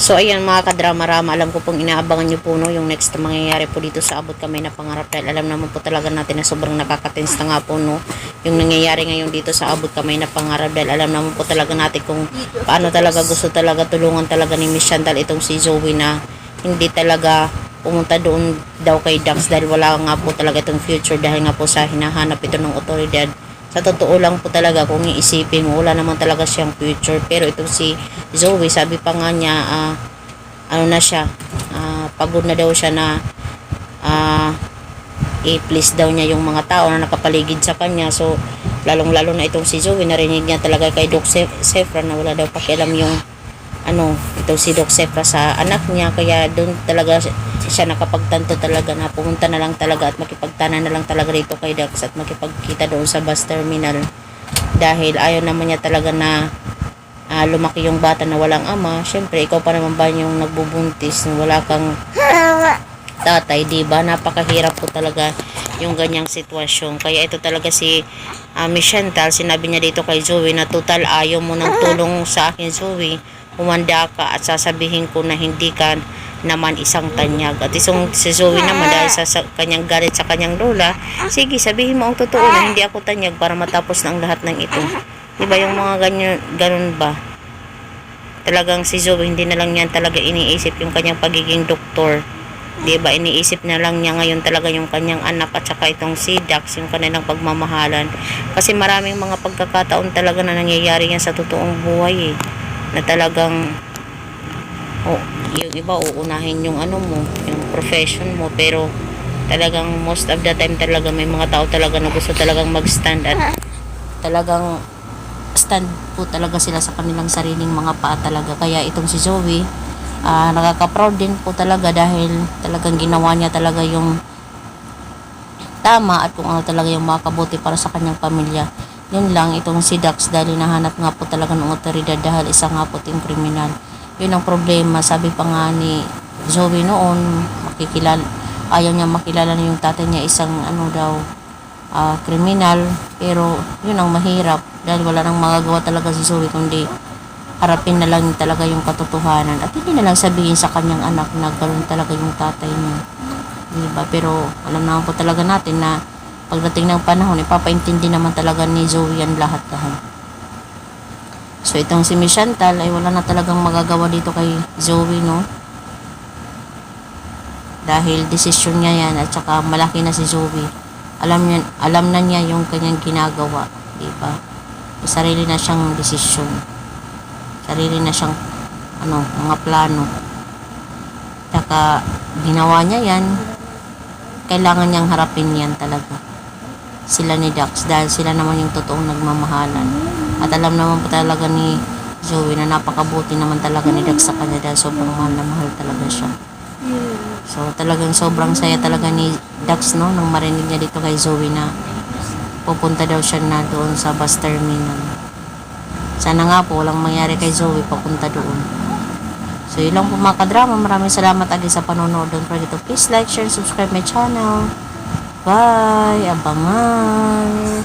So ayan mga kadrama-rama, alam ko pong inaabangan nyo po no, yung next na mangyayari po dito sa Abot Kamay na Pangarap, dahil alam naman po talaga natin na sobrang nakakatens na nga po no, yung nangyayari ngayon dito sa Abot Kamay na Pangarap, dahil alam naman po talaga natin kung paano talaga gusto talaga tulungan talaga ni Miss Chantal itong si Zoe na hindi talaga pumunta doon daw kay Dax, dahil wala nga po talaga itong future, dahil nga po sa hinahanap ito ng otoridad. Sa totoo lang po talaga, kung iisipin mo, wala naman talaga siyang future. Pero itong si Zoe, sabi pa nga niya, ano na siya, pagod na daw siya na i-please daw niya yung mga tao na nakapaligid sa kanya. So, lalong-lalo na itong si Zoe, narinig niya talaga kay Doc Sefra na wala daw pakialam yung itong si Doc Sefra sa anak niya. Kaya doon talaga siya nakapagtanto talaga na pumunta na lang talaga at makipagtana na lang talaga dito kay Dax at makipagkita doon sa bus terminal, dahil ayaw naman niya talaga na lumaki yung bata na walang ama. Syempre ikaw pa naman ba yung nagbubuntis na wala kang tatay, diba? Napakahirap po talaga yung ganyang sitwasyon. Kaya ito talaga si Miss Chantal, sinabi niya dito kay Zoe na total ayaw mo ng tulong sa akin, Zoe, humanda ka at sasabihin ko na hindi ka naman isang tanyag. At isang si Zoe naman, dahil sa kanyang galit sa kanyang lola, sige sabihin mo ang totoo na hindi ako tanyag para matapos na ang lahat ng ito. Diba yung mga ganun ba? Talagang si Zoe hindi na lang yan talaga iniisip yung kanyang pagiging doktor. Diba iniisip na lang niya ngayon talaga yung kanyang anak at saka itong si Dax, yung kanilang pagmamahalan. Kasi maraming mga pagkakataon talaga na nangyayari yan sa totoong buhay na talagang yung iba uunahin yung yung profession mo, pero talagang most of the time talaga may mga tao talaga na gusto talagang mag-stand at talagang stand po talaga sila sa kanilang sariling mga paa talaga. Kaya itong si Zoe, nakaka-proud din po talaga dahil talagang ginawa niya talaga yung tama at kung ano talaga yung makabuti para sa kanyang pamilya. Yun lang, itong si Dax dahil nahanap nga po talaga ng otoridad dahil isa nga po ting kriminal. Yun ang problema. Sabi pa nga ni Zoe noon, ayaw niya makilala na yung tatay niya isang kriminal. Pero yun ang mahirap dahil wala nang magagawa talaga si Zoe kundi harapin na lang talaga yung katotohanan at hindi na lang sabihin sa kanyang anak na ganoon talaga yung tatay niya, diba? Pero alam naman po talaga natin na pagdating ng panahon, ipapaintindi naman talaga ni Zoe yan lahat-lahat. So itong si Miss Chantal ay wala na talagang magagawa dito kay Zoe, no? Dahil desisyon niya yan at saka malaki na si Zoe. Alam na niya yung kanyang ginagawa, diba? May sarili na siyang desisyon. Sarili na siyang mga plano. Saka ginawa niya yan, kailangan niyang harapin yan talaga. Sila ni Dax dahil sila naman yung totoong nagmamahalan. At alam naman po talaga ni Zoe na napakabuti naman talaga ni Dax sa kanya dahil sobrang mahal na mahal talaga siya. So talagang sobrang saya talaga ni Dax, no, nang marinig niya dito kay Zoe na pupunta daw siya na doon sa bus terminal. Sana nga po walang mangyari kay Zoe papunta doon. So yun lang po mga kadrama. Maraming salamat agad sa panonood. Don't forget to please like, share, subscribe my channel. Bye! Abangan!